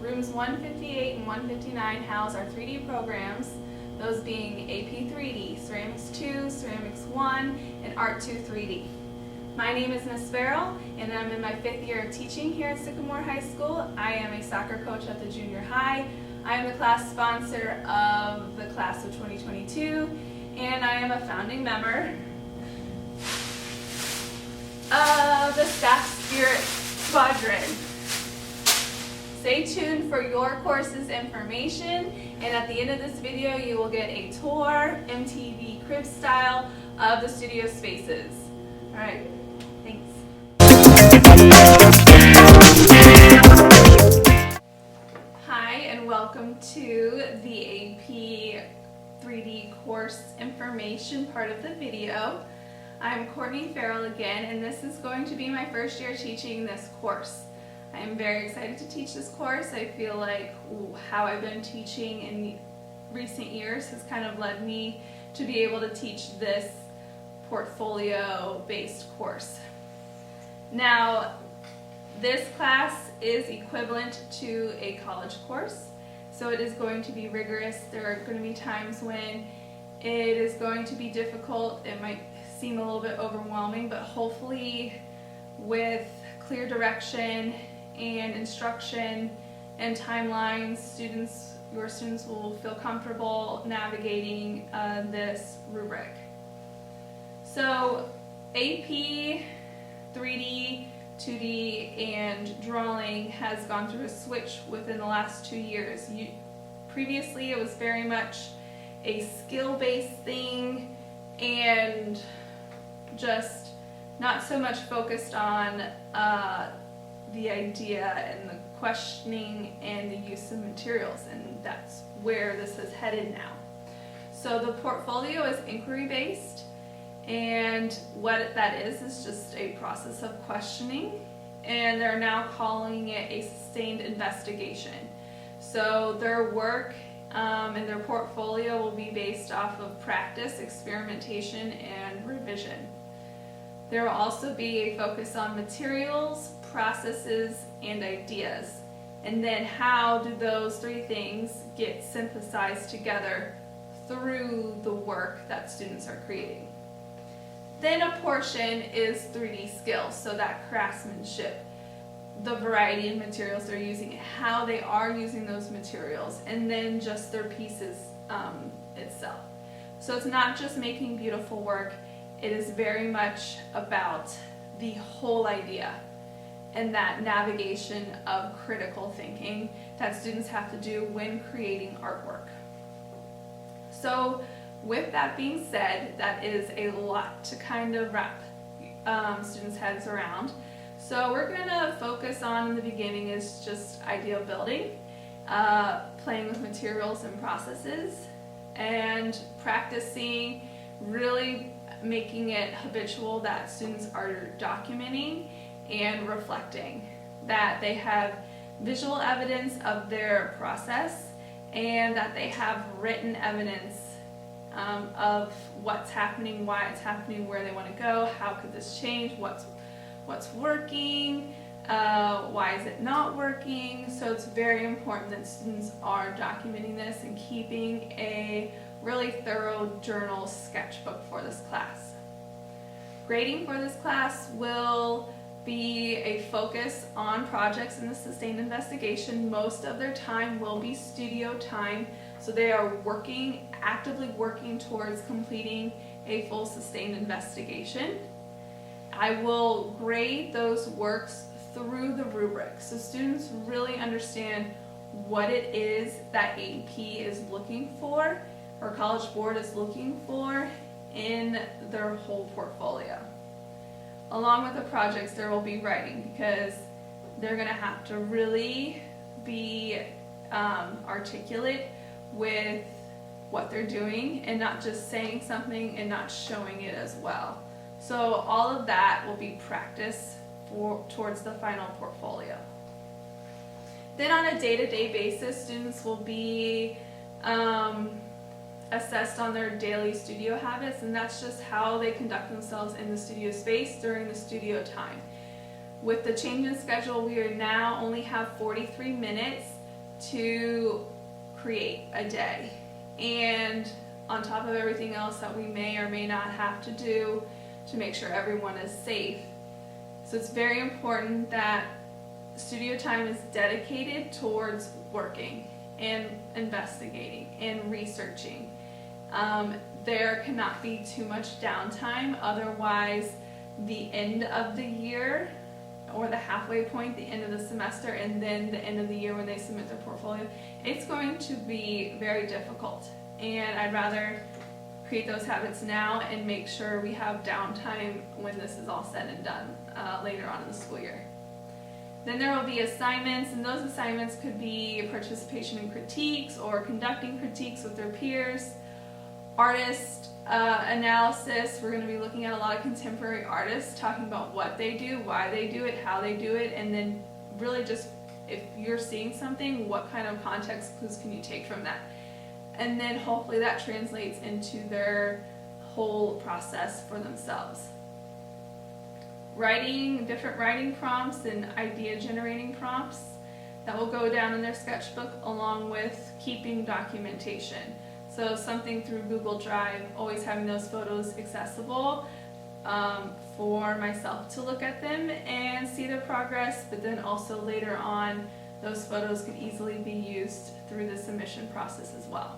Rooms 158 and 159 house our 3D programs, those being AP 3D, Ceramics 2, Ceramics 1, and Art 2 3D. My name is Miss Farrell, and I'm in my 5th year of teaching here at Sycamore High School. I am a soccer coach at the junior high. I am the class sponsor of the class of 2022, and I am a founding member of the Staff Spirit Squadron. Stay tuned for your course's information, and at the end of this video you will get a tour, MTV crib style, of the studio spaces. Alright, thanks. Hi, and welcome to the AP 3D course information part of the video. I'm Courtney Farrell again, and this is going to be my first year teaching this course. I am very excited to teach this course. I feel like how I've been teaching in recent years has kind of led me to be able to teach this portfolio-based course. Now, this class is equivalent to a college course, so it is going to be rigorous. There are going to be times when it is going to be difficult. It might seem a little bit overwhelming, but hopefully with clear direction and instruction and timelines, your students will feel comfortable navigating this rubric. So AP, 3D, 2D, and drawing has gone through a switch within the last 2 years. Previously it was very much a skill-based thing and just not so much focused on the idea and the questioning and the use of materials, and that's where this is headed now. So the portfolio is inquiry-based, and what that is just a process of questioning, and they're now calling it a sustained investigation. So their work and their portfolio will be based off of practice, experimentation, and revision. There will also be a focus on materials, processes, and ideas. And then how do those 3 things get synthesized together through the work that students are creating. Then a portion is 3D skills, so that craftsmanship, the variety of materials they're using, how they are using those materials, and then just their pieces itself. So it's not just making beautiful work, it is very much about the whole idea and that navigation of critical thinking that students have to do when creating artwork. So with that being said, that is a lot to kind of wrap students' heads around. So we're going to focus on in the beginning is just idea building, playing with materials and processes, and practicing, really making it habitual that students are documenting and reflecting, that they have visual evidence of their process and that they have written evidence of what's happening, why it's happening, where they want to go, how could this change, what's working, why is it not working. So it's very important that students are documenting this and keeping a really thorough journal sketchbook for this class. Grading for this class will be a focus on projects in the sustained investigation. Most of their time will be studio time, so they are actively working towards completing a full sustained investigation. I will grade those works through the rubric, so students really understand what it is that AP is looking for, or College Board is looking for, in their whole portfolio. Along with the projects, there will be writing, because they're going to have to really be articulate with what they're doing and not just saying something and not showing it as well. So all of that will be practice towards the final portfolio. Then on a day-to-day basis, students will be assessed on their daily studio habits, and that's just how they conduct themselves in the studio space during the studio time. With the change in schedule, we are now only have 43 minutes to create a day, and on top of everything else that we may or may not have to do to make sure everyone is safe. So it's very important that studio time is dedicated towards working and investigating and researching. There cannot be too much downtime, otherwise the end of the year, or the halfway point, the end of the semester, and then the end of the year when they submit their portfolio, it's going to be very difficult. And I'd rather create those habits now and make sure we have downtime when this is all said and done later on in the school year. Then there will be assignments, and those assignments could be participation in critiques or conducting critiques with their peers. Artist analysis, we're going to be looking at a lot of contemporary artists, talking about what they do, why they do it, how they do it, and then really just if you're seeing something, what kind of context clues can you take from that? And then hopefully that translates into their whole process for themselves. Writing, different writing prompts and idea generating prompts that will go down in their sketchbook, along with keeping documentation. So something through Google Drive, always having those photos accessible for myself to look at them and see their progress, but then also later on those photos could easily be used through the submission process as well.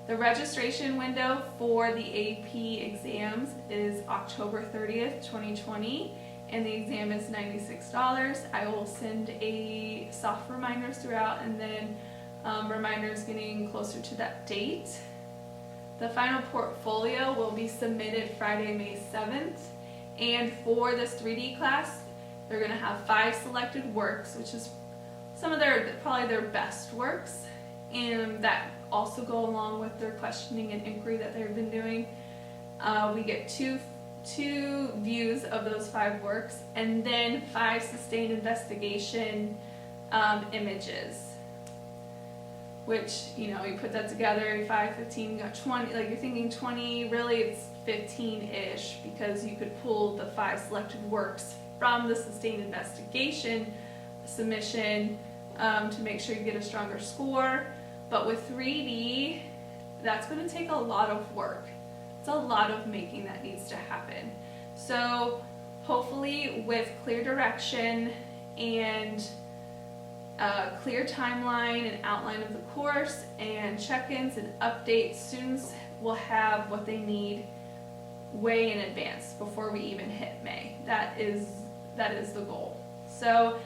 The registration window for the AP exams is October 30th, 2020, and the exam is $96. I will send a soft reminders throughout, and then reminders getting closer to that date. The final portfolio will be submitted Friday, May 7th, and for this 3D class, they're going to have 5 selected works, which is some of probably their best works, and that also go along with their questioning and inquiry that they've been doing. We get two views of those 5 works, and then 5 sustained investigation images, which, you put that together, 5, 15, you got 20, like you're thinking 20, really it's 15-ish, because you could pull the 5 selected works from the sustained investigation submission to make sure you get a stronger score. But with 3D, that's going to take a lot of work. It's a lot of making that needs to happen. So hopefully with clear direction and a clear timeline and outline of the course and check-ins and updates, students will have what they need way in advance before we even hit May. That is the goal. So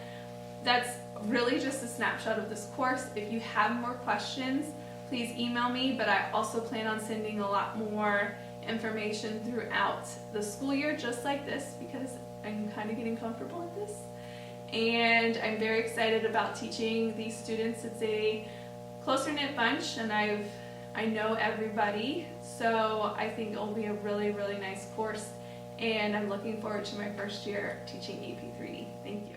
that's really just a snapshot of this course. If you have more questions, please email me, but I also plan on sending a lot more information throughout the school year, just like this, because I'm kind of getting comfortable with this. And I'm very excited about teaching these students. It's a closer-knit bunch, and I know everybody, so I think it'll be a really, really nice course, and I'm looking forward to my first year teaching AP3D. Thank you.